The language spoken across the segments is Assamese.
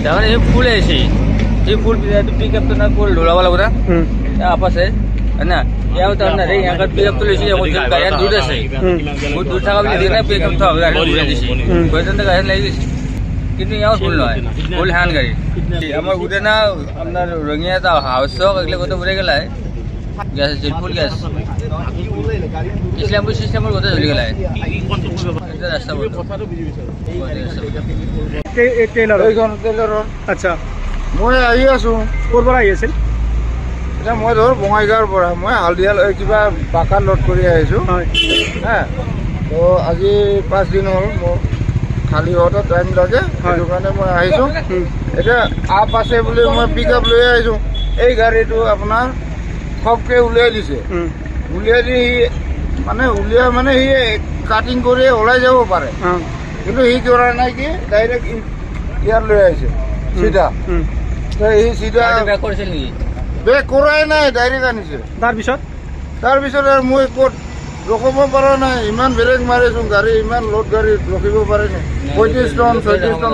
তাৰমানে এই ফুল আহিছে এই ফুল पिक अप तो ना पूरा ढोलावा लगा आपस है ना क्या होता है ना रे यहाँ का पिक अप तो लेसी है वो गाड़ी दूर से वो दूर था कभी देखना पिक अप तो गाड़ी दूर दिसी कोई तो गाड़ी नहीं दिसी कितनी यहाँ फुल ना है फुल हैंड गाड़ी हमारे उधर ना अपना रंगिया था हाउस तो अगले को तो बुरे गला है गैस फुल गैस इसलिए हम सिस्टम पर होता चली गला है इधर रास्ता बोलते টেইলাৰৰ আচ্ছা মই আহি আছোঁ ক'ৰ পৰা আহি আছিল এতিয়া মই ধৰ বঙাইগাঁৱৰ পৰা মই হালদিয়াল কিবা বাকাৰ লোড কৰি আহিছোঁ হয় হা তো আজি 5 দিন হ'ল মোৰ খালী হওঁতে টাইম লাগে সেইটো কাৰণে মই আহিছোঁ এতিয়া আপ আছে বুলি মই পিক আপ লৈ আহিছোঁ এই গাড়ীটো আপোনাৰ খপকৈ উলিয়াই দিছে উলিয়াই দি সি কাটিং কৰি ওলাই যাব পাৰে কিন্তু সি কৰা নাই কি ডাইৰেক্ট ইয়াত লৈ আহিছে চিধা সি চিধা बैक কৰিছিল নেকি বেক কৰাই নাই ডাইৰেক্ট আনিছে তাৰপিছত আৰু মই ক'ত ৰখাব পৰা নাই ইমান ব্ৰেক মাৰিছোঁ গাড়ী ইমান লোড গাড়ী ৰখিব পাৰে নাই 35 টন 36 টন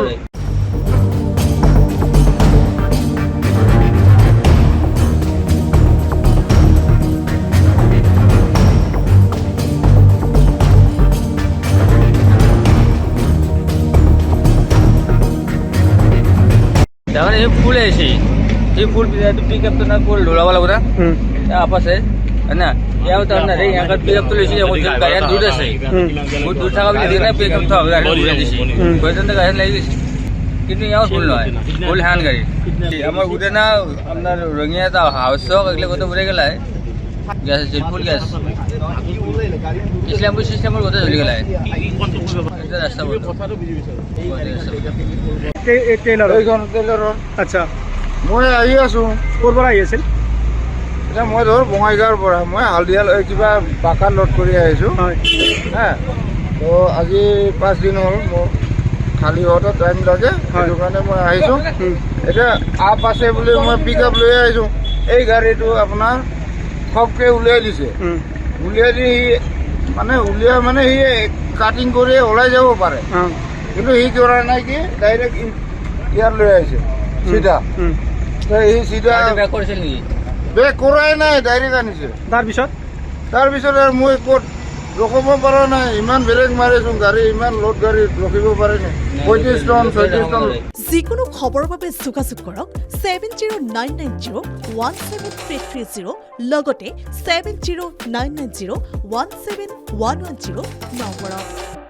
তাৰমানে এই ফুল আহিছে ये फुल पिक अप तो ना पूरा ढोलावा लगा आपस है ना क्या होता है ना रे यहाँ का पिक अप तो लेसी है वो गाड़ी दूर से वो दूर था कभी देखना पिक अप तो गाड़ी दूर दिसी कोई तो गाड़ी नहीं दिसी कितनी यहाँ फुल ना है फुल हैंड गाड़ी हमारे उधर ना अपना रंगिया था हाउस तो अगले को तो बुरे गला है गैस फुल गैस इसलिए हम सिस्टम पर होता चली गला है इधर रास्ता बोलते টেইলাৰৰ আচ্ছা মই আহি আছোঁ ক'ৰ পৰা আহি আছিল এতিয়া মই ধৰ বঙাইগাঁৱৰ পৰা মই হালদিয়াল কিবা বাকাৰ লোড কৰি আহিছোঁ হয় হা তো আজি 5 দিন হ'ল মোৰ খালী হওঁতে টাইম লাগে সেইটো কাৰণে মই আহিছোঁ এতিয়া আপ আছে বুলি মই পিক আপ লৈ আহিছোঁ এই গাড়ীটো আপোনাৰ খপকৈ উলিয়াই দিছে উলিয়াই দি সি কাটিং কৰি ওলাই যাব পাৰে কিন্তু সি কৰা নাই কি ডাইৰেক্ট ইয়াত লৈ আহিছে চিধা সি চিধা बैक কৰিছিল নেকি বেক কৰাই নাই ডাইৰেক্ট আনিছে তাৰপিছত আৰু মই ক'ত ৰখাব পৰা নাই ইমান ব্ৰেক মাৰিছোঁ গাড়ী ইমান লোড গাড়ী ৰখিব পাৰে নাই 35 টন 36 টন যিকোনো খবৰৰ বাবে যোগাযোগ কৰক 7099017330 লগতে 7099017110 নম্বৰত।